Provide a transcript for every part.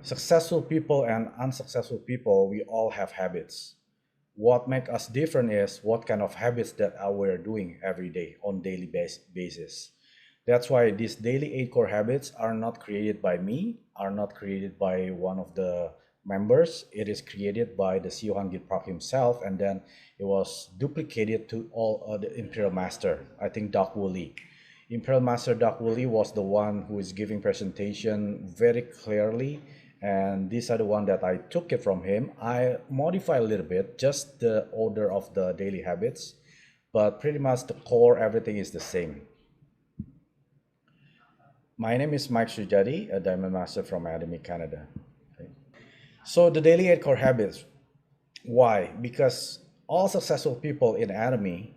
Successful people and unsuccessful people, we all have habits. What makes us different is what kind of habits that we're doing every day on daily basis. That's why these daily 8 core habits are not created by me, are not created by one of the members. It is created by the Siohan Gitprop himself, and then it was duplicated to all the Imperial Master, I think Doc Woolley. Imperial Master Doc Woolley was the one who is giving presentation very clearly, and these are the one that I took it from him. I modify a little bit, just the order of the daily habits, but pretty much the core, everything is the same. My name is Mike Surjadi, a Diamond Master from Atomy, Canada. Okay. So the daily 8 core habits, why? Because all successful people in Atomy,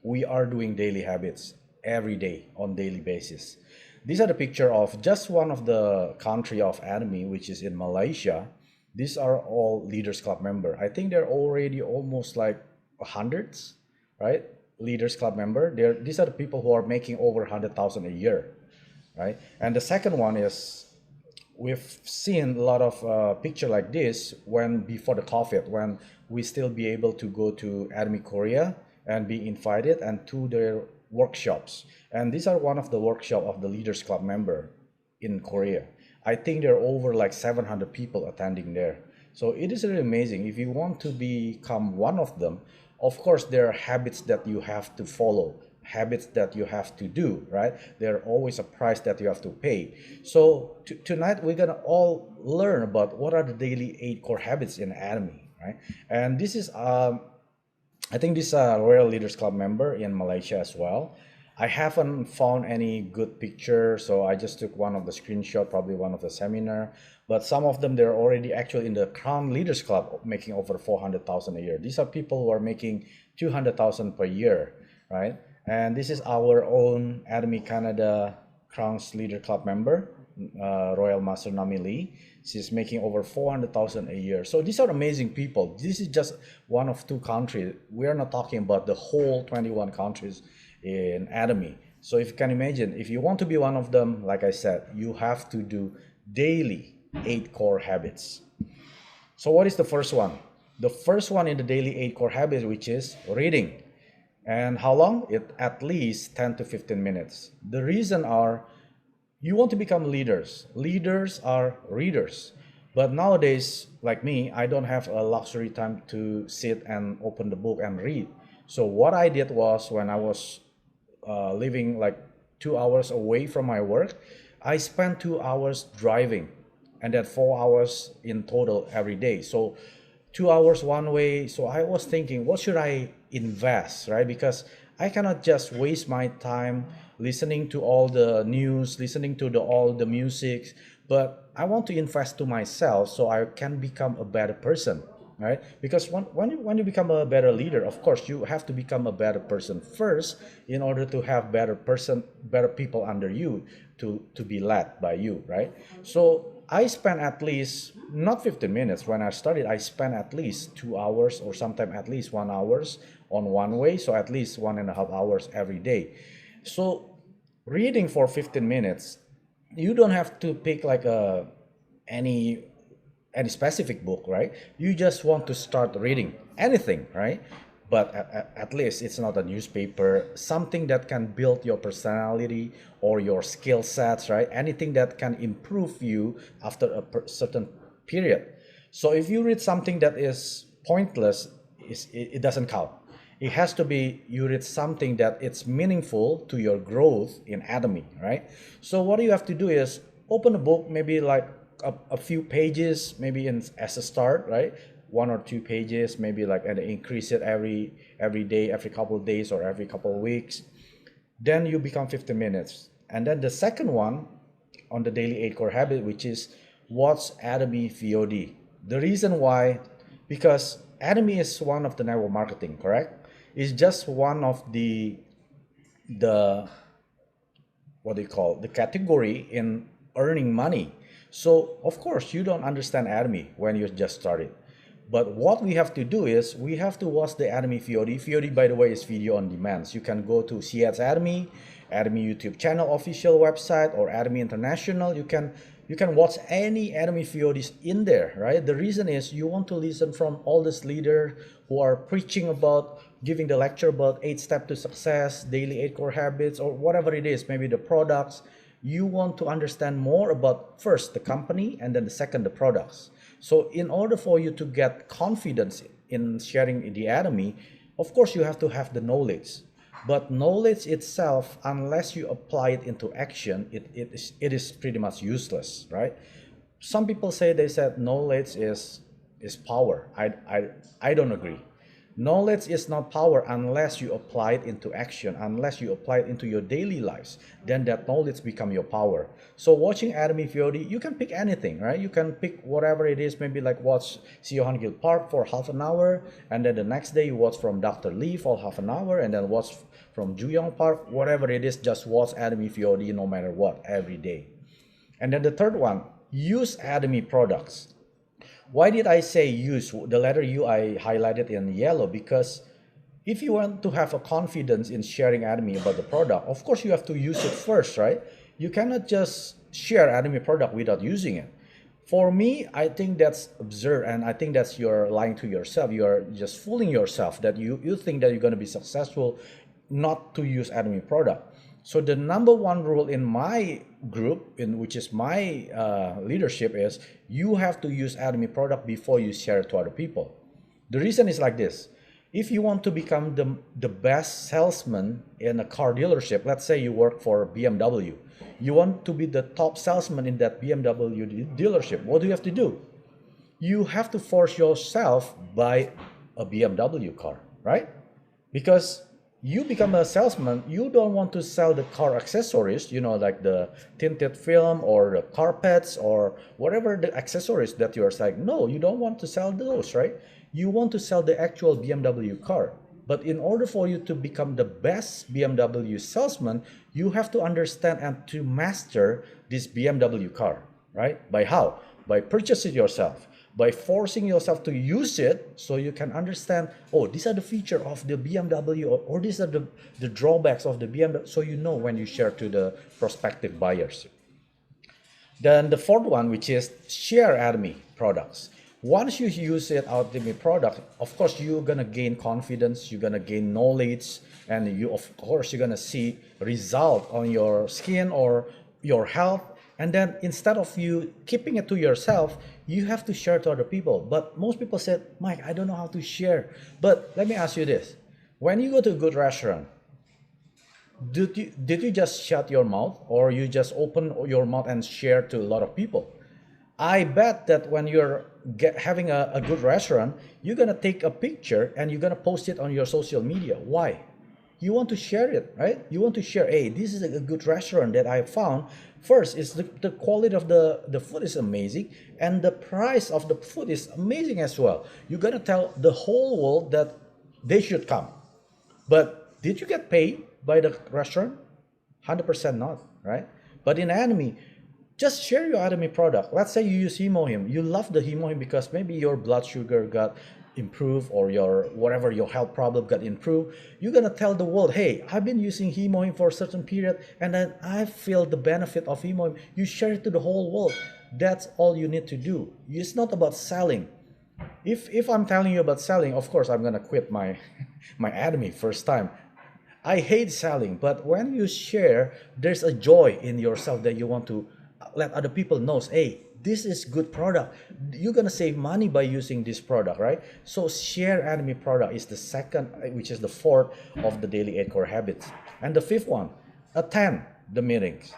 we are doing daily habits every day on daily basis. These are the picture of just one of the country of Atomy, which is in Malaysia. These are all Leaders Club member. I think they're already almost like hundreds, right? Leaders Club member. These are the people who are making over 100,000 a year, right? And the second one is we've seen a lot of picture like this when before the COVID, when we still be able to go to Atomy Korea and be invited and to their workshops. And these are one of the workshop of the Leaders Club member in Korea. I think there are over like 700 people attending there. So it is really amazing. If you want to become one of them, of course, there are habits that you have to follow, habits that you have to do, right? There always a price that you have to pay. So tonight we're gonna all learn about what are the daily 8 core habits in Atomy, right? And this is I think this Royal Leaders Club member in Malaysia as well. I haven't found any good picture, so I just took one of the screenshot, probably one of the seminar. But some of them, they're already actually in the Crown Leaders Club, making over 400,000 a year. These are people who are making 200,000 per year, right? And this is our own Atomy Canada Crown's Leader Club member, Royal Master Nami Lee. She's making over 400,000 a year. So these are amazing people. This is just one of 2 countries. We are not talking about the whole 21 countries in Atomy. So if you can imagine, if you want to be one of them, like I said, you have to do daily 8 core habits. So what is the first one? The first one in the daily 8 core habits, which is reading. And how long? It at least 10 to 15 minutes. The reason are you want to become leaders. Leaders are readers. But nowadays, like me, I don't have a luxury time to sit and open the book and read. So what I did was when I was living like 2 hours away from my work, I spent 2 hours driving and then 4 hours in total every day. So 2 hours one way. So I was thinking, what should I invest, right? Because I cannot just waste my time listening to all the news, listening to all the music, but I want to invest to myself so I can become a better person, right? Because when you become a better leader, of course, you have to become a better person first in order to have better people under you to be led by you, right? So I spent at least not 15 minutes when I started. I spent at least 2 hours or sometimes at least 1 hours on one way. So at least 1.5 hours every day. So reading for 15 minutes, you don't have to pick like any any specific book, right? You just want to start reading anything, right? But at least it's not a newspaper, something that can build your personality or your skill sets, right? Anything that can improve you after a certain period. So if you read something that is pointless, it doesn't count. It has to be you read something that it's meaningful to your growth in Atomy, right? So what you have to do is open a book, maybe like a few pages, maybe as a start, right? 1 or 2 pages, maybe like, and increase it every day, every couple of days, or every couple of weeks. Then you become 15 minutes. And then the second one on the daily 8 core habit, which is what's Atomy VOD. The reason why, because Atomy is one of the network marketing, correct? It's just one of the what do you call the category in earning money. So of course you don't understand Atomy when you just started. But what we have to do is we have to watch the Atomy VOD. VOD, by the way, is video on demand. So you can go to CS Atomy, Atomy YouTube channel official website, or Atomy International. You can You can watch any Atomy VODs in there, right? The reason is you want to listen from all these leaders who are preaching about, giving the lecture about 8 steps to success, daily 8 core habits, or whatever it is, maybe the products. You want to understand more about first the company and then the second the products. So in order for you to get confidence in sharing the Atomy, of course you have to have the knowledge. But knowledge itself, unless you apply it into action, it is pretty much useless, right? Some people say, they said knowledge is power. I don't agree. Knowledge is not power unless you apply it into action, unless you apply it into your daily lives. Then that knowledge become your power. So watching Atomy VOD, you can pick anything, right? You can pick whatever it is, maybe like watch Siohan Gil Park for half an hour, and then the next day you watch from Dr. Lee for half an hour, and then watch from Juyong Park, whatever it is, just watch Atomy VOD no matter what, every day. And then the third one, use Atomy products. Why did I say use? The letter U I highlighted in yellow, because if you want to have a confidence in sharing Atomy about the product, of course you have to use it first, right? You cannot just share Atomy product without using it. For me, I think that's absurd, and I think that's you're lying to yourself. You're just fooling yourself that you think that you're going to be successful not to use Atomy product. So the number one rule in my group, which is my leadership, is you have to use Atomy product before you share it to other people. The reason is like this. If you want to become the best salesman in a car dealership, let's say you work for BMW, you want to be the top salesman in that BMW dealership, what do you have to do? You have to force yourself buy a BMW car, right? Because you become a salesman, you don't want to sell the car accessories, like the tinted film or the carpets or whatever the accessories that you're selling. No, you don't want to sell those, right? You want to sell the actual BMW car. But in order for you to become the best BMW salesman, you have to understand and to master this BMW car, right? By how? By purchasing yourself. By forcing yourself to use it so you can understand, oh, these are the features of the BMW, or these are the drawbacks of the BMW, so you know when you share to the prospective buyers. Then the fourth one, which is share Atomy products. Once you use it, Atomy product, of course, you're going to gain confidence, you're going to gain knowledge, and of course, you're going to see result on your skin or your health. And then instead of you keeping it to yourself, you have to share to other people. But most people said, Mike, I don't know how to share. But let me ask you this. When you go to a good restaurant, did you just shut your mouth, or you just open your mouth and share to a lot of people? I bet that when you're having a good restaurant, you're going to take a picture and you're going to post it on your social media. Why? You want to share it, right? You want to share, hey, this is a good restaurant that I found. First, is the quality of the food is amazing, and the price of the food is amazing as well. You're going to tell the whole world that they should come. But did you get paid by the restaurant? 100% not, right? But in Atomy, just share your Atomy product. Let's say you use Hemohim. You love the Hemohim because maybe your blood sugar got improved, or your health problem got improved. You're gonna tell the world, hey, I've been using Hemohim for a certain period, and then I feel the benefit of Hemohim. You share it to the whole world. That's all you need to do. It's not about selling. If I'm telling you about selling, of course I'm gonna quit my Atomy first time. I hate selling, but when you share, there's a joy in yourself that you want to let other people know, hey, this is good product. You're gonna save money by using this product, right? So share Atomy product is the second, which is the fourth of the daily 8 core habits. And the fifth one, attend the meetings.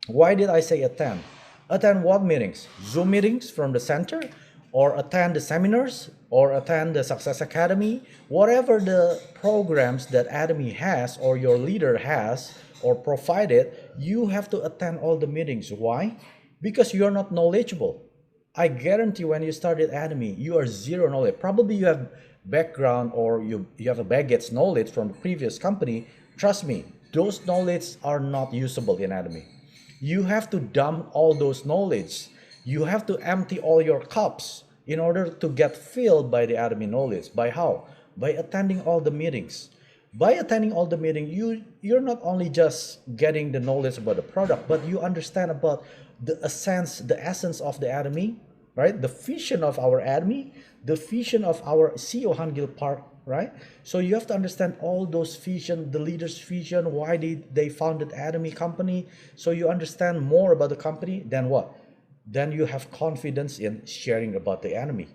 Why did I say attend? Attend what meetings? Zoom meetings from the center, or attend the seminars, or attend the Success Academy, whatever the programs that Atomy has or your leader has or provided, you have to attend all the meetings. Why? Because you're not knowledgeable. I guarantee when you started Atomy, you are zero knowledge. Probably you have background, or you have a baggage knowledge from the previous company. Trust me, those knowledge are not usable in Atomy. You have to dump all those knowledge. You have to empty all your cups in order to get filled by the Atomy knowledge. By how? By attending all the meetings. By attending all the meetings, you're not only just getting the knowledge about the product, but you understand about the essence of the Atomy, right? The vision of our Atomy, the vision of our CEO Hangil Park, right? So you have to understand all those vision, the leaders' vision, why they founded Atomy company. So you understand more about the company, then what? Then you have confidence in sharing about the Atomy.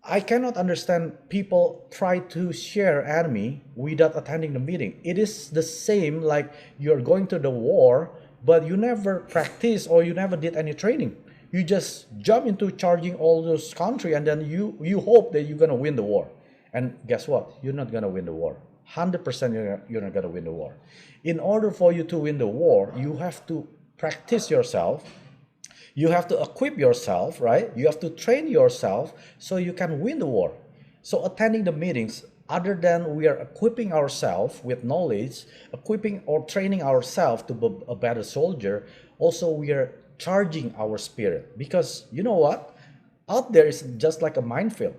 I cannot understand people try to share Atomy without attending the meeting. It is the same like you're going to the war, but you never practice or you never did any training. You just jump into charging all those country, and then you hope that you're gonna win the war. And guess what? You're not gonna win the war. 100% you're not gonna win the war. In order for you to win the war, you have to practice yourself. You have to equip yourself, right? You have to train yourself so you can win the war. So attending the meetings, other than we are equipping ourselves with knowledge, equipping or training ourselves to be a better soldier, also we are charging our spirit. Because you know what? Out there is just like a minefield.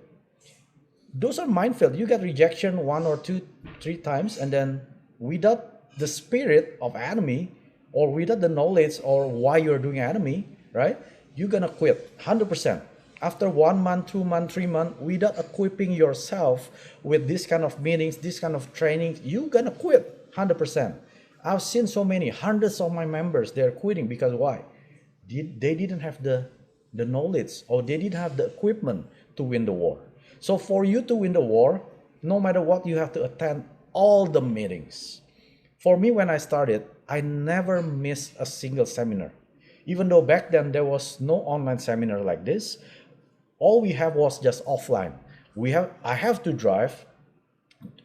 Those are minefield. You get rejection 1 or 2, 3 times, and then without the spirit of Atomy, or without the knowledge or why you're doing Atomy, right? You're gonna quit 100%. After 1 month, 2 months, 3 months, without equipping yourself with this kind of meetings, this kind of training, you're gonna quit 100%. I've seen so many, hundreds of my members, they're quitting because why? They didn't have the knowledge, or they didn't have the equipment to win the war. So for you to win the war, no matter what, you have to attend all the meetings. For me, when I started, I never missed a single seminar. Even though back then there was no online seminar like this, all we have was just offline. I have to drive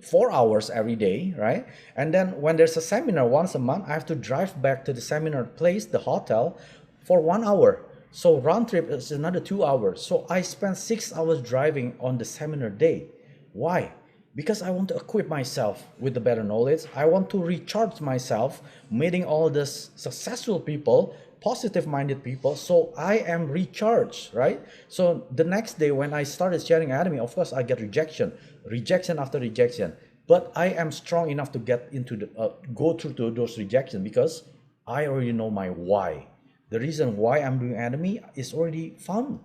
4 hours every day, right? And then when there's a seminar once a month, I have to drive back to the seminar place, the hotel, for 1 hour. So round trip is another 2 hours. So I spent 6 hours driving on the seminar day. Why? Because I want to equip myself with the better knowledge. I want to recharge myself, meeting all these successful people, positive-minded people, so I am recharged, right? So the next day when I started sharing Atomy, of course I get rejection after rejection, but I am strong enough to get into go through those rejections because I already know my why. The reason why I'm doing Atomy is already found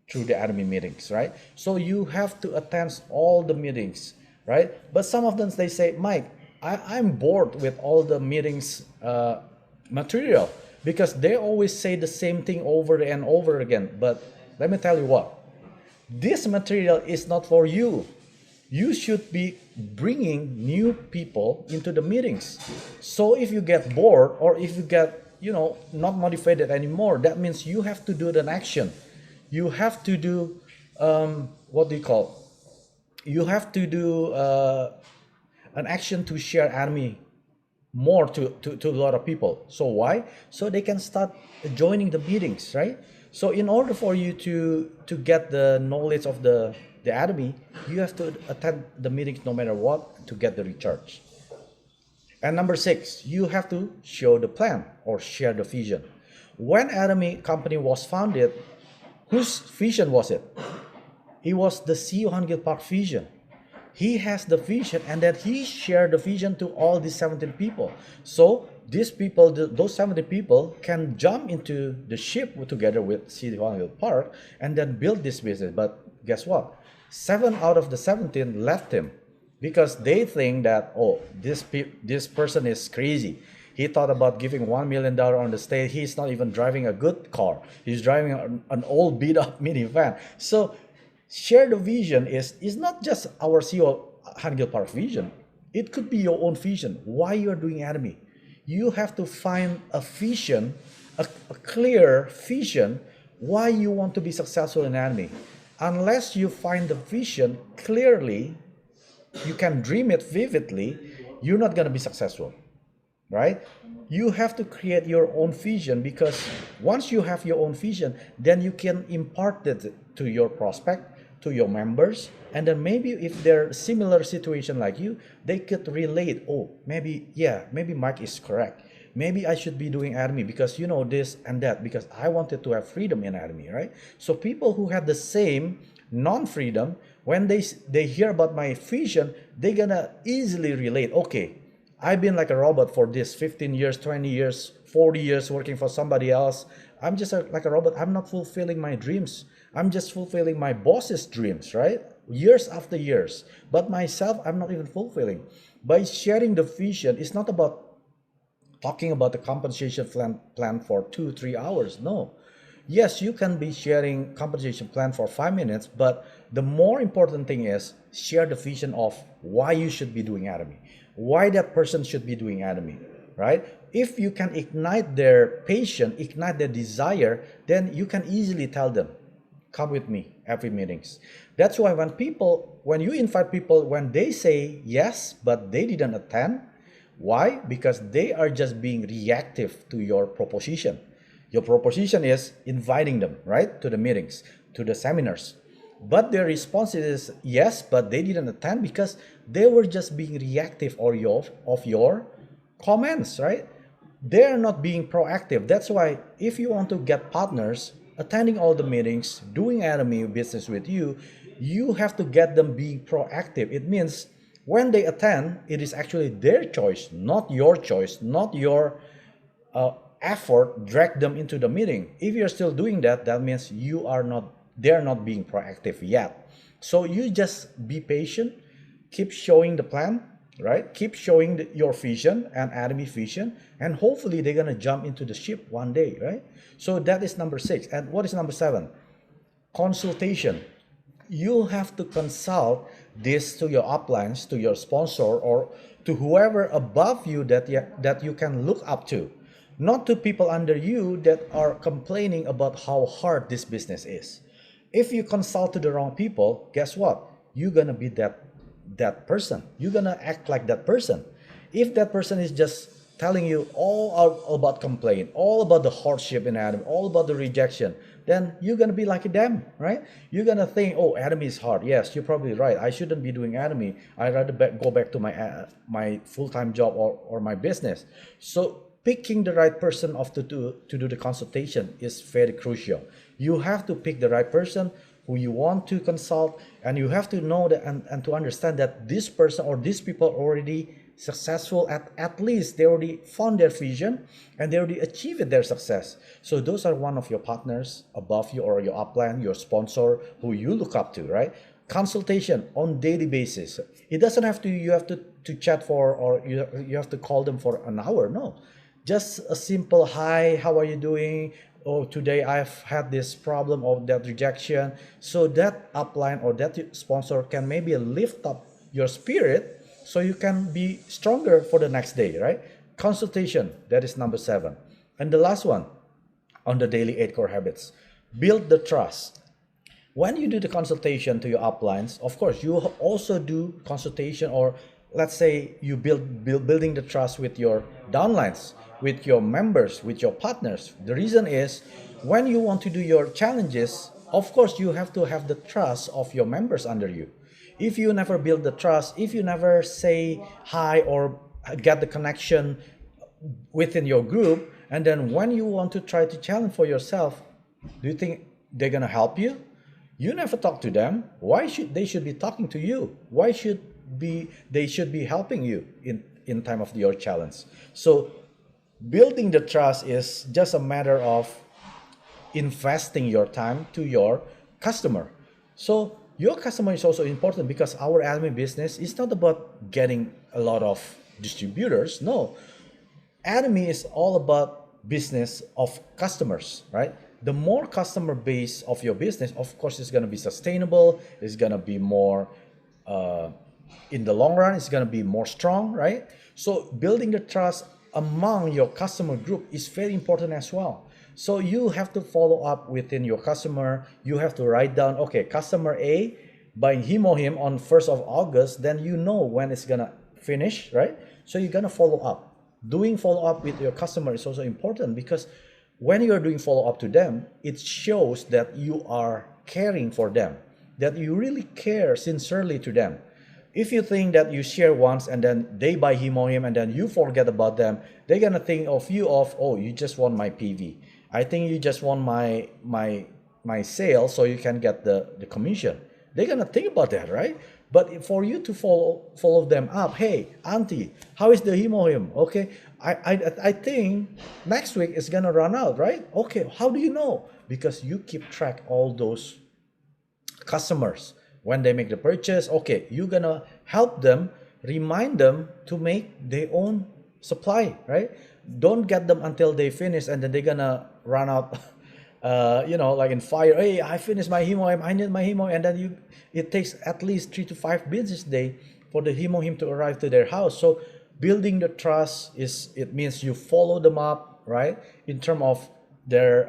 through the Atomy meetings, right? So you have to attend all the meetings, right? But some of them, they say, Mike, I'm bored with all the meetings material, because they always say the same thing over and over again. But let me tell you what, this material is not for you. You should be bringing new people into the meetings. So if you get bored, or if you get, not motivated anymore, that means you have to do an action. You have to do, you have to do an action to share Atomy more to a lot of people. So why? So they can start joining the meetings, right? So in order for you to get the knowledge of the Atomy, you have to attend the meetings no matter what to get the recharge. And number 6, you have to show the plan or share the vision. When Atomy company was founded, whose vision was it? It was the CEO Hangil Park vision. He has the vision, and that he shared the vision to all these 17 people. So these people, those 17 people, can jump into the ship together with CEO Hangil Park and then build this business. But guess what? 7 out of the 17 left him because they think that, oh, this person is crazy. He thought about giving $1 million on the stage. He's not even driving a good car. He's driving an old beat-up minivan. So share the vision is not just our CEO Hangil Park vision. It could be your own vision. Why you're doing Atomy? You have to find a vision, a clear vision, why you want to be successful in Atomy. Unless you find the vision clearly, you can dream it vividly, you're not going to be successful, right? You have to create your own vision, because once you have your own vision, then you can impart it to your prospect, to your members, and then maybe if they're similar situation like you, they could relate. Oh, maybe Mike is correct. Maybe I should be doing Atomy because this and that, because I wanted to have freedom in Atomy, right? So people who have the same non-freedom, when they hear about my vision, they're gonna easily relate. Okay, I've been like a robot for this 15 years, 20 years, 40 years working for somebody else. I'm just like a robot. I'm not fulfilling my dreams. I'm just fulfilling my boss's dreams, right? Years after years. But myself, I'm not even fulfilling. By sharing the vision, it's not about talking about the compensation plan for 2 3 hours. No. Yes, you can be sharing compensation plan for 5 minutes, but the more important thing is share the vision of why you should be doing Atomy, why that person should be doing Atomy, right? If you can ignite their passion, ignite their desire, then you can easily tell them, come with me every meetings. That's why when you invite people, when they say yes, but they didn't attend, why? Because they are just being reactive to your proposition. Your proposition is inviting them, right, to the meetings, to the seminars. But their response is yes, but they didn't attend because they were just being reactive of your comments, right? They're not being proactive. That's why if you want to get partners attending all the meetings, doing Atomy business with you, you have to get them being proactive. It means when they attend, it is actually their choice, not your choice, not your effort drag them into the meeting. If you're still doing that, that means they're not being proactive yet. So you just be patient, keep showing the plan, right? Keep showing your vision and Atomy vision, and hopefully they're gonna jump into the ship one day, right? So that is number 6. And what is number 7? Consultation. You have to consult this to your uplines, to your sponsor, or to whoever above you that you can look up to. Not to people under you that are complaining about how hard this business is. If you consult to the wrong people, guess what? You're gonna be that person. You're gonna act like that person. If that person is just telling you all about complaint, all about the hardship in Atomy, all about the rejection, then you're gonna be like them, right? You're gonna think, oh, Atomy is hard. Yes, you're probably right. I shouldn't be doing Atomy. I'd rather go back to my full-time job or my business. So picking the right person to do the consultation is very crucial. You have to pick the right person who you want to consult, and you have to know that and to understand that this person or these people already successful at least they already found their vision and they already achieved their success. So those are one of your partners above you or your upline, your sponsor who you look up to, right? Consultation on daily basis. It doesn't have to you have to chat for or you have to call them for an hour. No, just a simple hi, how are you doing? Oh, today I've had this problem of that rejection. So that upline or that sponsor can maybe lift up your spirit so you can be stronger for the next day, right? Consultation, that is number 7. And the last one on the daily 8 core habits, build the trust. When you do the consultation to your uplines, of course, you also do consultation, or let's say you building the trust with your downlines, with your members, with your partners. The reason is when you want to do your challenges, of course, you have to have the trust of your members under you. If you never build the trust, if you never say hi or get the connection within your group, and then when you want to try to challenge for yourself, do you think they're gonna help you? You never talk to them. Why should they be talking to you? Why should they should be helping you in time of your challenge? So building the trust is just a matter of investing your time to your customer. So your customer is also important because our Atomy business is not about getting a lot of distributors. No, Atomy is all about business of customers, right? The more customer base of your business, of course, is going to be sustainable. It's going to be more, in the long run, it's going to be more strong, right? So building the trust among your customer group is very important as well. So you have to follow up within your customer. You have to write down, okay, customer A buying him or him on 1st of August, then you know when it's gonna finish, right? So you're gonna follow up. Doing follow up with your customer is also important because when you're doing follow up to them, it shows that you are caring for them, that you really care sincerely to them. If you think that you share once and then they buy him or him and then you forget about them, they're gonna think of you oh, you just want my PV. I think you just want my sale so you can get the commission. They're gonna think about that, right? But for you to follow them up, hey, auntie, how is the hemohim? Okay, I think next week is gonna run out, right? Okay, how do you know? Because you keep track all those customers when they make the purchase. Okay, you're gonna help them, remind them to make their own supply, right? Don't get them until they finish and then they're gonna run out. Like in fire, hey, I finished my hemohim, I need my hemohim, and then it takes at least 3 to 5 business day for the hemohim to arrive to their house. So building the trust it means you follow them up, right, in terms of their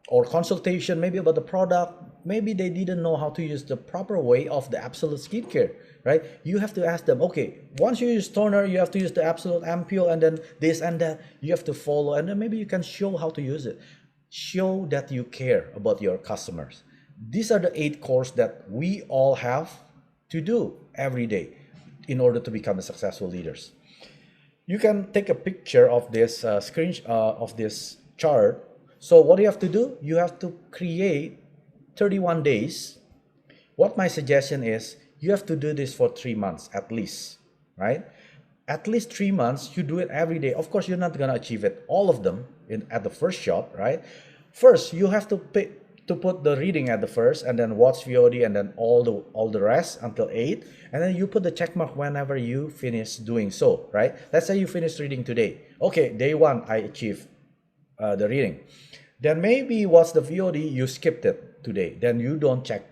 or consultation, maybe about the product. Maybe they didn't know how to use the proper way of the absolute skincare, right? You have to ask them, okay, once you use toner, you have to use the absolute ampule, and then this and that, you have to follow, and then maybe you can show how to use it. Show that you care about your customers. These are the 8 cores that we all have to do every day in order to become a successful leaders. You can take a picture of this of this chart. So what you have to do, you have to create 31 days. What my suggestion is, you have to do this for 3 months at least, right? At least 3 months, you do it every day. Of course, you're not gonna achieve it, all of them at the first shot, right? First, you have to put the reading at the first, and then watch VOD, and then all the rest until 8, and then you put the check mark whenever you finish doing so, right? Let's say you finish reading today. Okay, day 1, I achieved the reading. Then maybe watch the VOD, you skipped it today. Then you don't check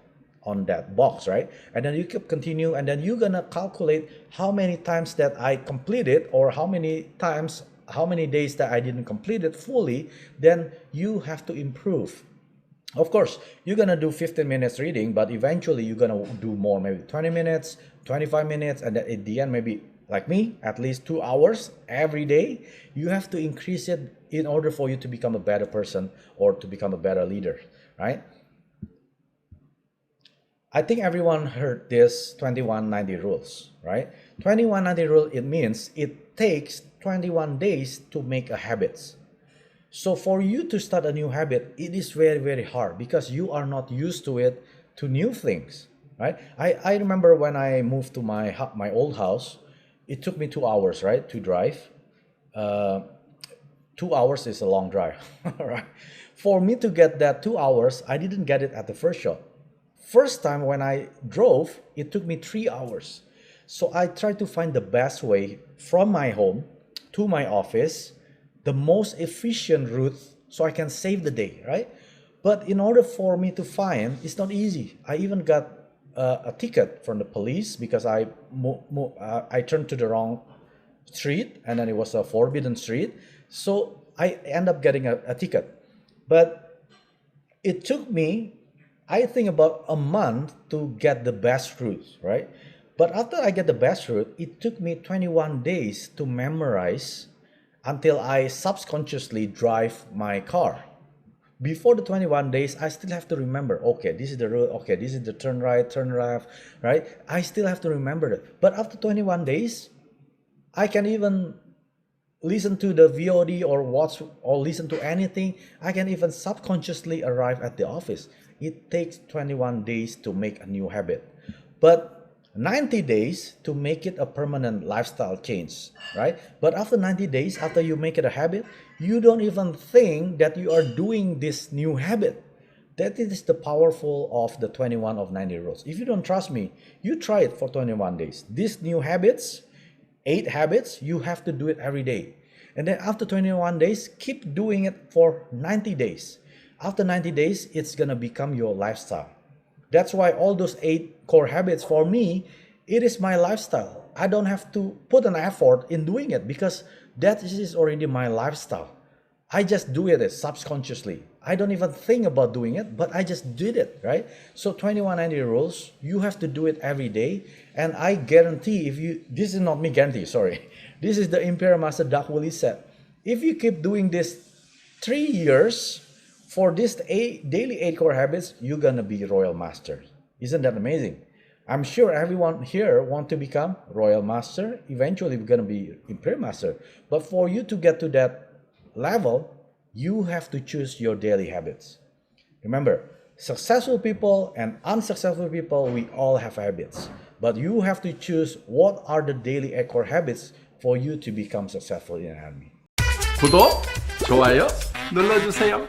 on that box, right? And then you keep continue, and then you're gonna calculate how many times that I completed, or how many days that I didn't complete it fully. Then you have to improve. Of course, you're gonna do 15 minutes reading, but eventually you're gonna do more, maybe 20 minutes, 25 minutes, and then at the end, maybe like me, at least 2 hours every day. You have to increase it in order for you to become a better person or to become a better leader, right? I think everyone heard this 2190 rules, right? 2190 rule, it means it takes 21 days to make a habit. So for you to start a new habit, it is very, very hard because you are not used to it, to new things, right? I remember when I moved to my old house, it took me 2 hours, right, to drive. 2 hours is a long drive, right? For me to get that 2 hours, I didn't get it at the first shot. First time when I drove, it took me 3 hours. So I tried to find the best way from my home to my office, the most efficient route so I can save the day, right? But in order for me to find, it's not easy. I even got a ticket from the police because I turned to the wrong street, and then it was a forbidden street. So I end up getting a ticket. But it took me, I think, about a month to get the best route, right? But after I get the best route, it took me 21 days to memorize until I subconsciously drive my car. Before the 21 days, I still have to remember, okay, this is the route, okay, this is the turn right, turn left, right? I still have to remember it. But after 21 days, I can even listen to the VOD or watch or listen to anything. I can even subconsciously arrive at the office. It takes 21 days to make a new habit, but 90 days to make it a permanent lifestyle change, right? But after 90 days, after you make it a habit, you don't even think that you are doing this new habit. That is the powerful of the 21 of 90 rules. If you don't trust me, you try it for 21 days. These new habits, 8 habits, you have to do it every day. And then after 21 days, keep doing it for 90 days. After 90 days, it's gonna become your lifestyle. That's why all those 8 core habits, for me, it is my lifestyle. I don't have to put an effort in doing it because that is already my lifestyle. I just do it subconsciously. I don't even think about doing it, but I just did it, right? So 2190 rules, you have to do it every day. And I guarantee this is not me guarantee, sorry. This is the Imperial Master Doug Willie said. If you keep doing this 3 years, for this daily 8 core habits, you're gonna be Royal Master. Isn't that amazing? I'm sure everyone here want to become Royal Master. Eventually, we're gonna be Imperial Master. But for you to get to that level, you have to choose your daily habits. Remember, successful people and unsuccessful people, we all have habits. But you have to choose what are the daily 8 core habits for you to become successful in anatomy. 구독, 좋아요 눌러주세요.